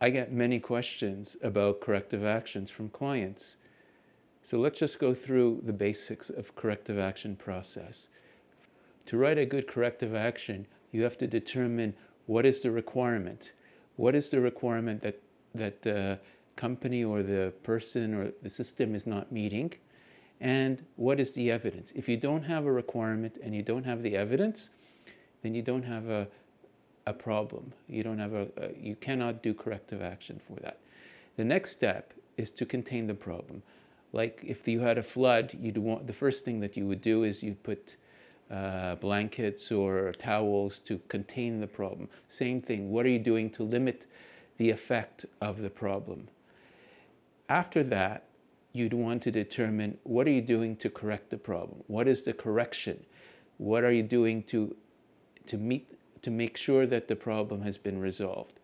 I get many questions about corrective actions from clients. So let's just go through the basics of corrective action process. To write a good corrective action, you have to determine what is the requirement. What is the requirement that the company or the person or the system is not meeting? And what is the evidence? If you don't have a requirement and you don't have the evidence, then you don't have a problem. You cannot do corrective action for that. The next step is to contain the problem. Like if you had a flood, the first thing that you would do is you'd put blankets or towels to contain the problem. Same thing, what are you doing to limit the effect of the problem? After that, you'd want to determine what are you doing to correct the problem? What is the correction? What are you doing to make sure that the problem has been resolved?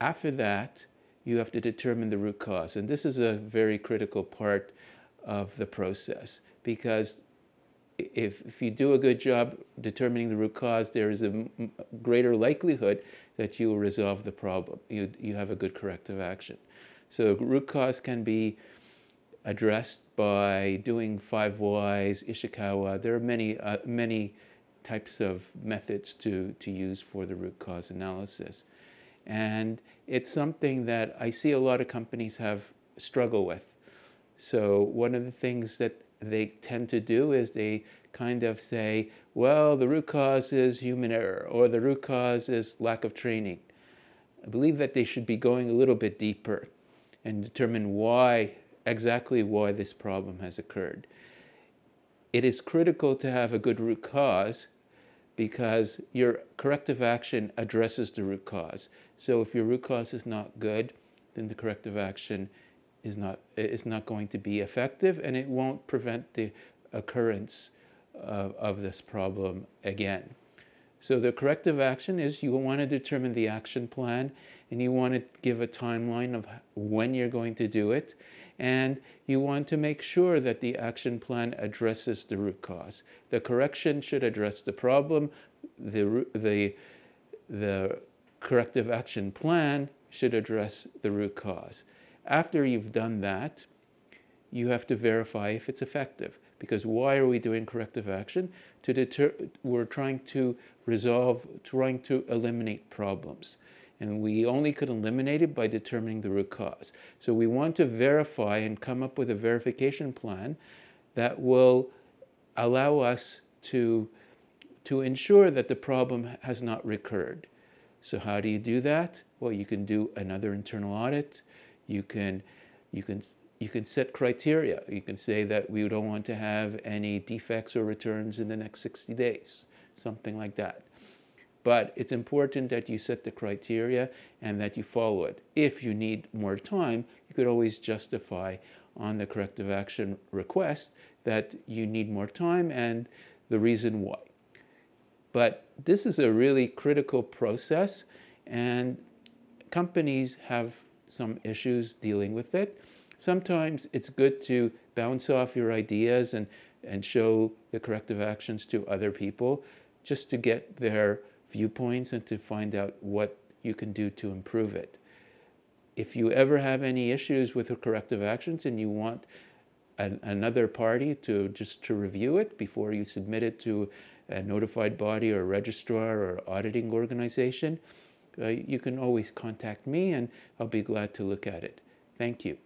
After that, you have to determine the root cause. And this is a very critical part of the process, because if you do a good job determining the root cause, there is a greater likelihood that you will resolve the problem. You have a good corrective action. So root cause can be addressed by doing 5 whys, Ishikawa. There are many types of methods to use for the root cause analysis. And it's something that I see a lot of companies struggle with. So one of the things that they tend to do is they kind of say, well, the root cause is human error, or the root cause is lack of training. I believe that they should be going a little bit deeper and determine exactly why this problem has occurred. It is critical to have a good root cause because your corrective action addresses the root cause. So if your root cause is not good, then the corrective action is not going to be effective, and it won't prevent the occurrence of this problem again. So the corrective action is you want to determine the action plan, and you want to give a timeline of when you're going to do it, and you want to make sure that the action plan addresses the root cause. The correction should address the problem. The corrective action plan should address the root cause. After you've done that, you have to verify if it's effective. Because why are we doing corrective action? We're trying to eliminate problems. And we only could eliminate it by determining the root cause. So we want to verify and come up with a verification plan that will allow us to ensure that the problem has not recurred. So how do you do that? Well, you can do another internal audit. You can set criteria. You can say that we don't want to have any defects or returns in the next 60 days, something like that. But it's important that you set the criteria and that you follow it. If you need more time, you could always justify on the corrective action request that you need more time and the reason why. But this is a really critical process, and companies have some issues dealing with it. Sometimes it's good to bounce off your ideas and show the corrective actions to other people just to get their viewpoints and to find out what you can do to improve it. If you ever have any issues with the corrective actions and you want another party to review it before you submit it to a notified body or registrar or auditing organization, you can always contact me and I'll be glad to look at it. Thank you.